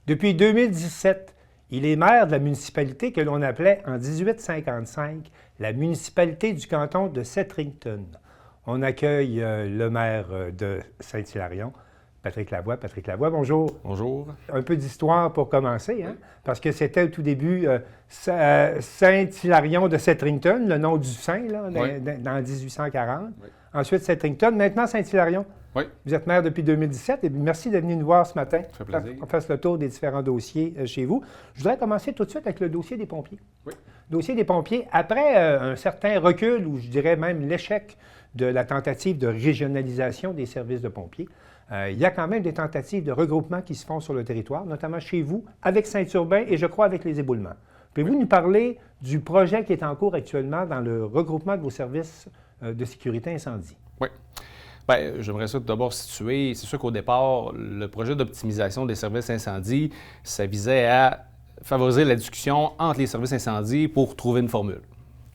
Depuis 2017, il est maire de la municipalité que l'on appelait en 1855 la municipalité du canton de Setherington. On accueille le maire de Saint-Hilarion, Patrick Lavoie. Patrick Lavoie, bonjour. Bonjour. Un peu d'histoire pour commencer, hein? Parce que c'était au tout début Saint-Hilarion de Setherington, le nom du saint, là, dans 1840. Oui. Ensuite, Setherington, maintenant Saint-Hilarion. Oui. Vous êtes maire depuis 2017 et merci d'être venu nous voir ce matin. Ça fait plaisir. On fasse le tour des différents dossiers chez vous. Je voudrais commencer tout de suite avec le dossier des pompiers. Oui. Dossier des pompiers, après un certain recul, ou je dirais même l'échec de la tentative de régionalisation des services de pompiers, il y a quand même des tentatives de regroupement qui se font sur le territoire, notamment chez vous, avec Saint-Urbain et je crois avec les éboulements. Pouvez-vous nous parler du projet qui est en cours actuellement dans le regroupement de vos services de sécurité incendie? Oui. Bien, j'aimerais ça tout d'abord situer. C'est sûr qu'au départ, le projet d'optimisation des services incendie, ça visait à favoriser la discussion entre les services incendie pour trouver une formule.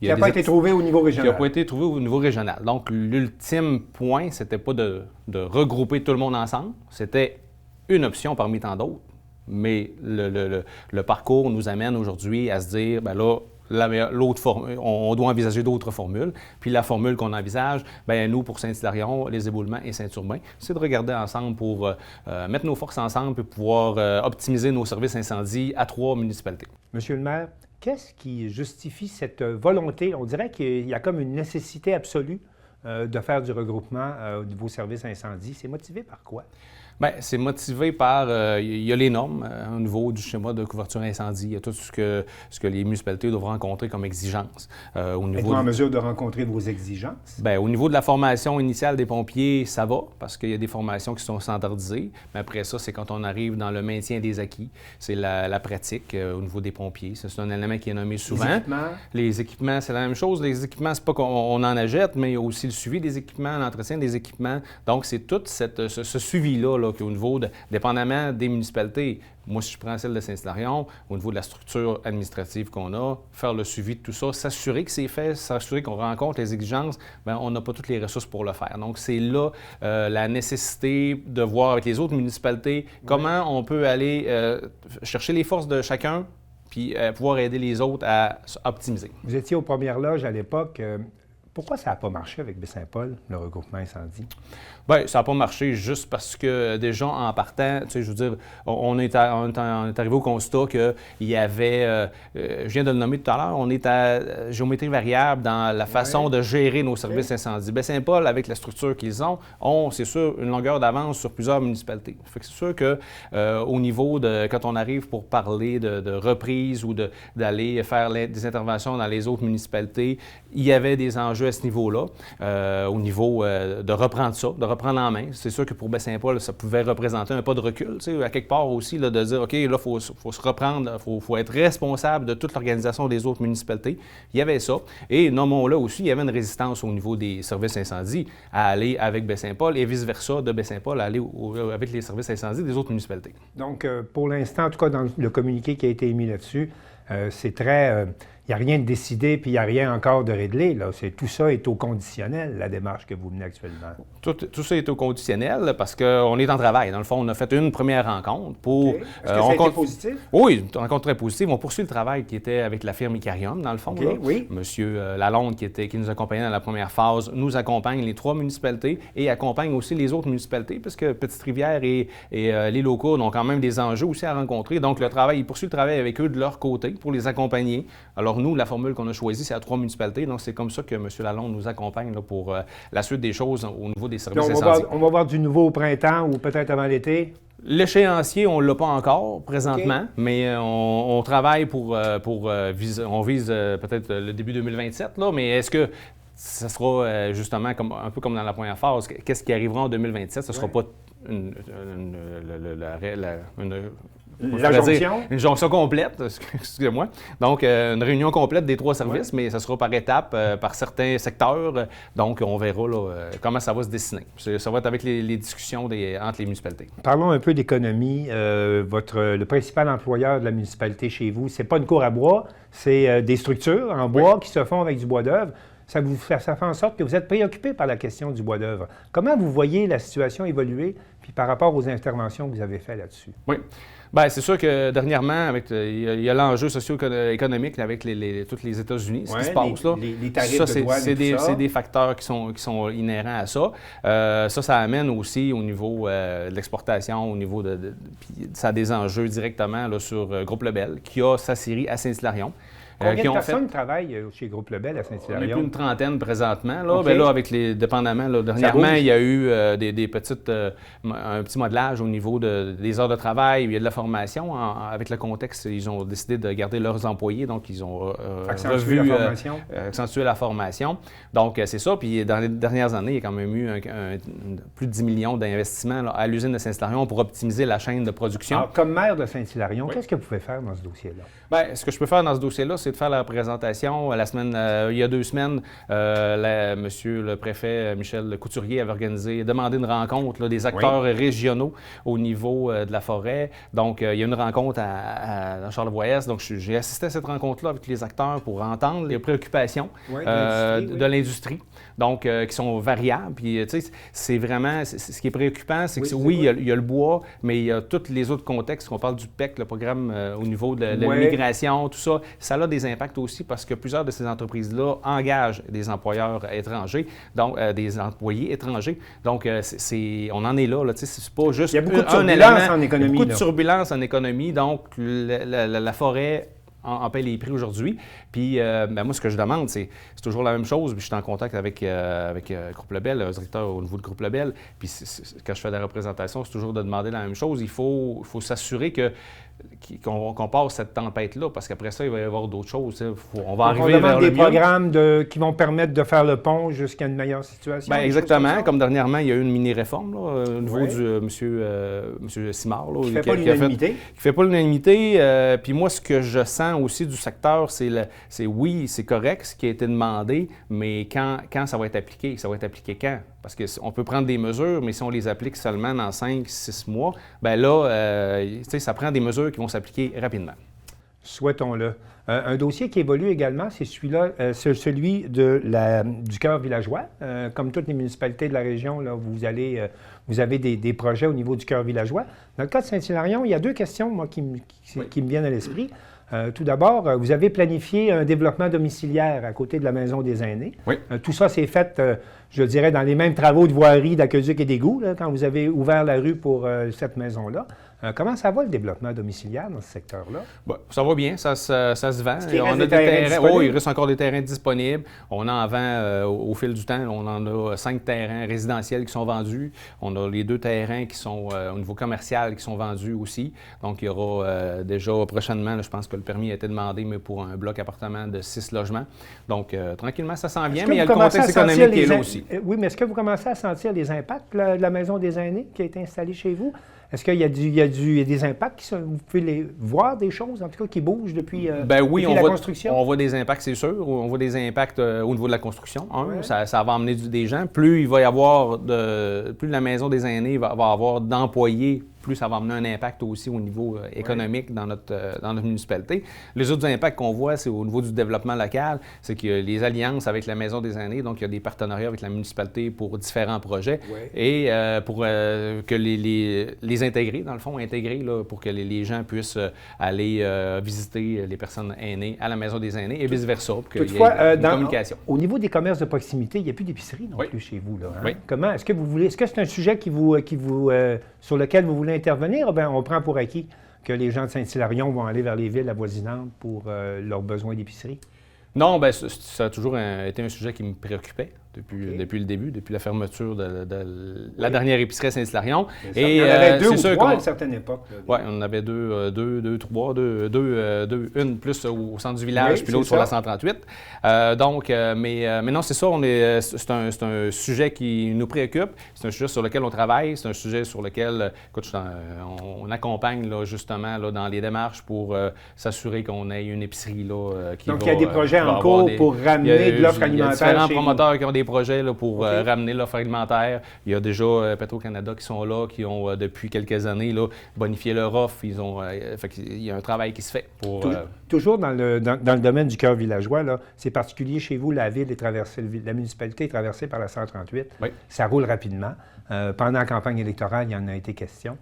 Qui n'a pas été trouvé au niveau régional. Qui n'a pas été trouvé au niveau régional. Donc, l'ultime point, c'était pas de regrouper tout le monde ensemble. C'était une option parmi tant d'autres. Mais le parcours nous amène aujourd'hui à se dire, bien là, on doit envisager d'autres formules. Puis la formule qu'on envisage, bien nous, pour Saint-Hilarion, les éboulements et Saint-Urbain, c'est de regarder ensemble pour mettre nos forces ensemble et pouvoir optimiser nos services incendie à 3 municipalités. Monsieur le maire, qu'est-ce qui justifie cette volonté? On dirait qu'il y a comme une nécessité absolue de faire du regroupement de vos services incendie. C'est motivé par quoi? Bien, c'est motivé par, il y a les normes au niveau du schéma de couverture incendie. Il y a tout ce que les municipalités doivent rencontrer comme exigence. Êtes-vous en mesure de rencontrer vos exigences? Bien, au niveau de la formation initiale des pompiers, ça va, parce qu'il y a des formations qui sont standardisées. Mais après ça, c'est quand on arrive dans le maintien des acquis. C'est la pratique au niveau des pompiers. C'est un élément qui est nommé souvent. Les équipements, c'est la même chose. Les équipements, c'est pas qu'on en achète, mais il y a aussi le suivi des équipements, l'entretien des équipements. Donc, c'est tout ce suivi-là qu'au niveau, dépendamment des municipalités, moi, si je prends celle de Saint-Hilarion, au niveau de la structure administrative qu'on a, faire le suivi de tout ça, s'assurer que c'est fait, s'assurer qu'on rencontre les exigences, bien, on n'a pas toutes les ressources pour le faire. Donc, c'est là la nécessité de voir avec les autres municipalités comment on peut aller chercher les forces de chacun puis pouvoir aider les autres à optimiser. Vous étiez aux premières loges à l'époque. Pourquoi ça n'a pas marché avec Baie-Saint-Paul, le regroupement incendie? Bien, ça n'a pas marché juste parce que déjà en partant, tu sais, je veux dire, on est arrivé au constat qu'il y avait, je viens de le nommer tout à l'heure, on est à géométrie variable dans la façon de gérer nos services incendies. Baie-Saint-Paul, avec la structure qu'ils ont, c'est sûr, une longueur d'avance sur plusieurs municipalités. Fait que c'est sûr que au niveau de, quand on arrive pour parler de reprise ou d'aller faire des interventions dans les autres municipalités, il y avait des enjeux à ce niveau-là, au niveau de reprendre ça, de reprendre en main. C'est sûr que pour Baie-Saint-Paul, ça pouvait représenter un pas de recul, tu sais, à quelque part aussi, là, de dire, OK, là, il faut se reprendre, il faut être responsable de toute l'organisation des autres municipalités. Il y avait ça. Et nommons-là aussi, il y avait une résistance au niveau des services incendies à aller avec Baie-Saint-Paul et vice-versa de Baie-Saint-Paul à aller avec les services incendies des autres municipalités. Donc, pour l'instant, en tout cas, dans le communiqué qui a été émis là-dessus, c'est très... il n'y a rien de décidé, puis il n'y a rien encore de réglé. Là. Tout ça est au conditionnel, la démarche que vous menez actuellement. Tout ça est au conditionnel parce qu'on est en travail. Dans le fond, on a fait une première rencontre pour... Okay. Est-ce que ça a été positif? Oui, une rencontre très positive. On poursuit le travail qui était avec la firme Icarium, dans le fond. Okay, oui. Monsieur Lalonde, qui nous accompagnait dans la première phase, nous accompagne les 3 municipalités et accompagne aussi les autres municipalités parce que Petite-Rivière et les locaux ont quand même des enjeux aussi à rencontrer. Donc, il poursuit le travail avec eux de leur côté pour les accompagner. Alors, nous, la formule qu'on a choisie, c'est à 3 municipalités. Donc, c'est comme ça que M. Lalonde nous accompagne là, pour la suite des choses au niveau des services incendies. On va voir du nouveau au printemps ou peut-être avant l'été? L'échéancier, on ne l'a pas encore présentement, mais on travaille on vise peut-être le début 2027, là, mais est-ce que ça sera justement un peu comme dans la première phase, qu'est-ce qui arrivera en 2027? Ce ne sera pas une jonction complète, excusez-moi. Donc, une réunion complète des 3 services, mais ça sera par étapes, par certains secteurs. Donc, on verra là, comment ça va se dessiner. Ça va être avec les discussions entre les municipalités. Parlons un peu d'économie. Le principal employeur de la municipalité chez vous, c'est pas une cour à bois, c'est des structures en bois qui se font avec du bois d'œuvre. Ça fait en sorte que vous êtes préoccupé par la question du bois d'œuvre. Comment vous voyez la situation évoluer, puis par rapport aux interventions que vous avez faites là-dessus? Oui. Bien, c'est sûr que dernièrement, il y a l'enjeu socio-économique avec tous les États-Unis, ce qui se passe là. Les tarifs de douane c'est des facteurs qui sont inhérents à ça. Ça amène aussi au niveau de l'exportation, au niveau puis ça a des enjeux directement là, sur Groupe Lebel, qui a sa série à Saint-Hilarion. Combien de personnes travaillent chez Groupe Lebel à Saint-Hilarion? On est plus une trentaine présentement. Là, Okay. là avec dépendamment, là, dernièrement, il y a eu des petites, un petit modelage au niveau des heures de travail. Il y a de la formation. Avec le contexte, ils ont décidé de garder leurs employés. Donc, ils ont accentué la formation. Donc, c'est ça. Puis, dans les dernières années, il y a quand même eu plus de 10 millions d'investissements à l'usine de Saint-Hilarion pour optimiser la chaîne de production. Alors, comme maire de Saint-Hilarion, qu'est-ce que vous pouvez faire dans ce dossier-là? Bien, ce que je peux faire dans ce dossier-là, c'est de faire la représentation. Il y a 2 semaines, monsieur le préfet Michel Couturier avait demandé une rencontre là, des acteurs régionaux au niveau de la forêt. Donc, il y a une rencontre à Charlevoix-Est. Donc, j'ai assisté à cette rencontre-là avec les acteurs pour entendre les préoccupations de l'industrie. Donc, qui sont variables. Puis, tu sais, c'est vraiment, ce qui est préoccupant, c'est que il y a le bois, mais il y a tous les autres contextes. On parle du PEC, le programme au niveau de l'immigration, tout ça. Ça a des impacts aussi parce que plusieurs de ces entreprises-là engagent des employeurs étrangers, donc des employés étrangers. Donc, on en est là. Tu sais, c'est pas juste il y a beaucoup de turbulences en économie. Beaucoup de turbulences en économie. Donc, la forêt en paie les prix aujourd'hui. Puis, moi, ce que je demande, c'est toujours la même chose. Puis, je suis en contact avec Groupe Lebel, le directeur au niveau de Groupe Lebel. Puis, quand je fais de la représentation, c'est toujours de demander la même chose. Il faut s'assurer qu'on passe cette tempête-là, parce qu'après ça, il va y avoir d'autres choses. On va arriver vers le mieux. Des programmes qui vont permettre de faire le pont jusqu'à une meilleure situation. Bien, exactement. Comme dernièrement, il y a eu une mini-réforme au niveau du monsieur Simard. Là, qui ne fait pas l'unanimité. Qui ne fait pas l'unanimité. Puis moi, ce que je sens aussi du secteur, c'est oui, c'est correct ce qui a été demandé, mais quand ça va être appliqué? Ça va être appliqué quand? Parce qu'on peut prendre des mesures, mais si on les applique seulement dans 5-6 mois, bien là, ça prend des mesures qui vont s'appliquer rapidement. Souhaitons-le. Un dossier qui évolue également, c'est celui du cœur villageois. Comme toutes les municipalités de la région, là, vous avez des projets au niveau du cœur villageois. Dans le cas de Saint-Hilarion, il y a 2 questions moi, qui me viennent à l'esprit. Tout d'abord, vous avez planifié un développement domiciliaire à côté de la Maison des aînés. Oui. Tout ça s'est fait, je dirais, dans les mêmes travaux de voirie, d'aqueduc et d'égouts, quand vous avez ouvert la rue pour cette maison-là. Comment ça va, le développement domiciliaire dans ce secteur-là? Bon, ça va bien, ça se vend. On a des terrains disponibles? Il reste encore des terrains disponibles. On en vend au fil du temps. On en a 5 terrains résidentiels qui sont vendus. On a les 2 terrains qui sont au niveau commercial qui sont vendus aussi. Donc, il y aura déjà prochainement, là, je pense que le permis a été demandé, mais pour un bloc appartement de 6 logements. Donc, tranquillement, ça s'en vient, mais il y a le contexte économique qui est là aussi. Oui, mais est-ce que vous commencez à sentir les impacts de la Maison des aînés qui a été installée chez vous? Est-ce qu'il y a des impacts, vous pouvez voir des choses, en tout cas, qui bougent depuis, depuis la construction? On voit des impacts, c'est sûr. On voit des impacts au niveau de la construction. Ça va amener des gens. Plus il va y avoir plus la Maison des aînés va avoir d'employés, plus ça va amener un impact aussi au niveau économique dans notre municipalité. Les autres impacts qu'on voit, c'est au niveau du développement local, c'est qu'il y a les alliances avec la Maison des aînés, donc il y a des partenariats avec la municipalité pour différents projets et pour que les intégrer, dans le fond, là, pour que les gens puissent aller visiter les personnes aînées à la Maison des aînés et vice-versa, pour qu'il y ait une communication. Au niveau des commerces de proximité, il n'y a plus d'épicerie non plus chez vous. Là, hein? Comment? Est-ce que c'est un sujet sur lequel vous voulez intervenir? Bien, on prend pour acquis que les gens de Saint-Hilarion vont aller vers les villes avoisinantes pour leurs besoins d'épicerie? Non, bien, ça a toujours été un sujet qui me préoccupait depuis le début, depuis la fermeture de la dernière épicerie à Saint-Hilarion. Il y en avait 2 ou 3 à une certaine époque. Oui, on en avait 2, 3, une plus au centre du village, puis l'autre sur la 138. Mais non, c'est ça, c'est un sujet qui nous préoccupe, c'est un sujet sur lequel on travaille, c'est un sujet sur lequel, écoute, on accompagne là, justement là, dans les démarches pour s'assurer qu'on ait une épicerie là, qui va... Donc, il y a des projets en cours pour ramener de l'offre alimentaire chez vous. Différents promoteurs qui ont des projets là, pour ramener l'offre alimentaire. Il y a déjà Petro-Canada qui sont là, qui ont depuis quelques années là, bonifié leur offre. Il y a un travail qui se fait pour... Toujours dans le domaine du cœur villageois, c'est particulier chez vous, la ville est traversée, la municipalité est traversée par la 138. Oui. Ça roule rapidement. Pendant la campagne électorale, il y en a été question.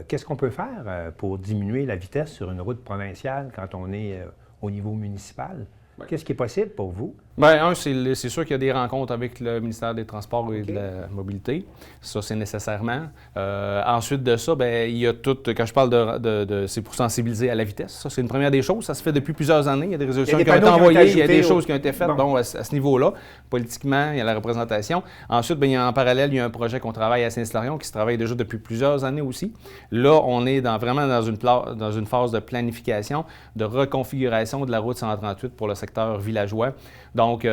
Qu'est-ce qu'on peut faire pour diminuer la vitesse sur une route provinciale quand on est au niveau municipal? Ouais. Qu'est-ce qui est possible pour vous? Bien, c'est sûr qu'il y a des rencontres avec le ministère des Transports et de la Mobilité. Ça, c'est nécessairement. Ensuite de ça, bien, il y a tout, quand je parle c'est pour sensibiliser à la vitesse. Ça, c'est une première des choses. Ça se fait depuis plusieurs années. Il y a des résolutions qui ont été envoyées, il y a des choses qui ont été faites à ce niveau-là. Politiquement, il y a la représentation. Ensuite, bien, en parallèle, il y a un projet qu'on travaille à Saint-Hilarion qui se travaille déjà depuis plusieurs années aussi. Là, on est vraiment dans une phase de planification, de reconfiguration de la route 138 pour le secteur villageois. Donc,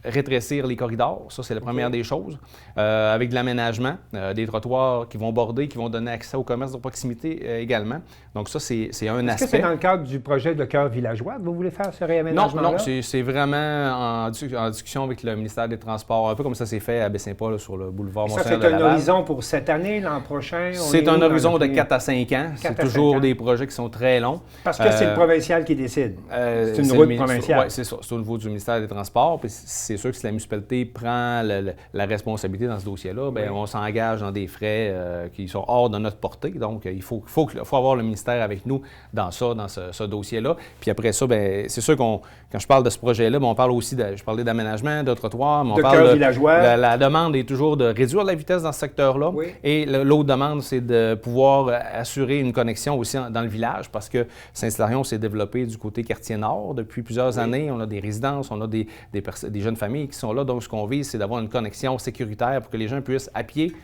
rétrécir les corridors, ça c'est la première des choses, avec de l'aménagement, des trottoirs qui vont border, qui vont donner accès au commerce de proximité également. Donc ça, c'est un aspect. Est-ce que c'est dans le cadre du projet de cœur villageois que vous voulez faire ce réaménagement-là? Non, c'est vraiment en discussion avec le ministère des Transports, un peu comme ça s'est fait à Baie-Saint-Paul sur le boulevard Mont-Saint-Hilaire de Laval. Ça, c'est un horizon pour cette année, l'an prochain? C'est un horizon de 4 à 5 ans. C'est toujours des projets qui sont très longs. Parce que c'est le provincial qui décide. C'est une route provinciale. Oui, c'est ça. C'est au niveau du ministère des Transports. Puis c'est sûr que si la municipalité prend la responsabilité dans ce dossier-là, bien, on s'engage dans des frais qui sont hors de notre portée. Donc, il faut avoir le ministère avec nous dans ce dossier-là. Puis après ça, bien, c'est sûr quand je parle de ce projet-là, bien, on parle aussi je parlais d'aménagement, de trottoirs, mais on parle de villageois. La demande est toujours de réduire la vitesse dans ce secteur-là. Oui. Et l'autre demande, c'est de pouvoir assurer une connexion aussi dans le village parce que Saint-Hilarion s'est développé du côté quartier nord depuis plusieurs années. On a des résidences, on a des jeunes familles qui sont là. Donc, ce qu'on vise, c'est d'avoir une connexion sécuritaire pour que les gens puissent, à pied,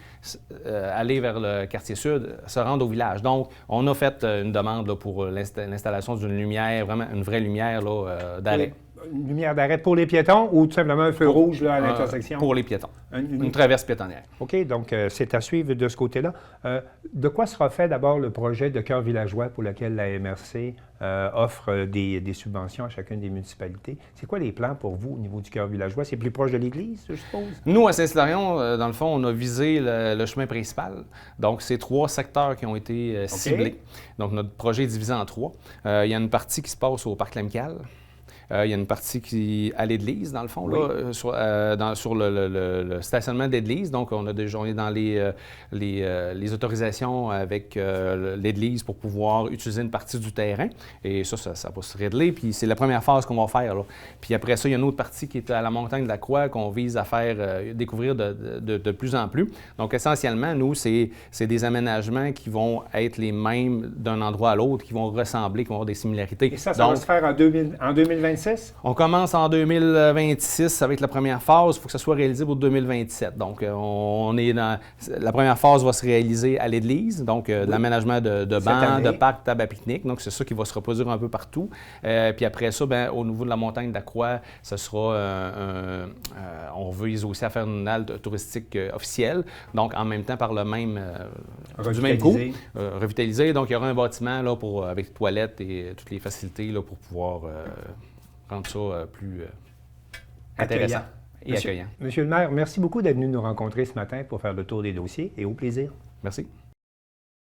aller vers le quartier sud, se rendre au village. Donc, on a fait une demande là, pour l'installation d'une lumière, vraiment une vraie lumière d'arrêt. Une lumière d'arrêt pour les piétons ou tout simplement un feu rouge là, à l'intersection? Pour les piétons. Une traverse piétonnière. OK, donc c'est à suivre de ce côté-là. De quoi sera fait d'abord le projet de cœur villageois pour lequel la MRC offre des subventions à chacune des municipalités? C'est quoi les plans pour vous au niveau du cœur villageois? C'est plus proche de l'église, je suppose? Nous, à Saint-Hilarion, dans le fond, on a visé le chemin principal. Donc, c'est 3 secteurs qui ont été ciblés. Donc, notre projet est divisé en 3. Il y a une partie qui se passe au Parc L'Amicale. Il y a une partie qui à l'Église, dans le fond, là, sur le stationnement d'Église. Donc, on est dans les autorisations avec l'Église pour pouvoir utiliser une partie du terrain. Et ça va se régler. Puis, c'est la première phase qu'on va faire. Là. Puis après ça, il y a une autre partie qui est à la montagne de la Croix qu'on vise à faire découvrir de plus en plus. Donc, essentiellement, nous, c'est des aménagements qui vont être les mêmes d'un endroit à l'autre, qui vont ressembler, qui vont avoir des similarités. Et ça va se faire en 2026? On commence en 2026 avec la première phase. Il faut que ça soit réalisé pour 2027. Donc, la première phase va se réaliser à l'Église, donc l'aménagement de bancs, de parcs, tables à pique-nique. Donc, c'est ça qui va se reproduire un peu partout. Puis après ça, bien, au niveau de la montagne de la Croix, ce sera on vise aussi à faire une halte touristique officielle. Donc, en même temps, par le même du même coup, revitalisé. Donc, il y aura un bâtiment là, avec toilettes et toutes les facilités là, pour pouvoir rendre ça plus intéressant et accueillant. Monsieur le maire, merci beaucoup d'être venu nous rencontrer ce matin pour faire le tour des dossiers et au plaisir. Merci.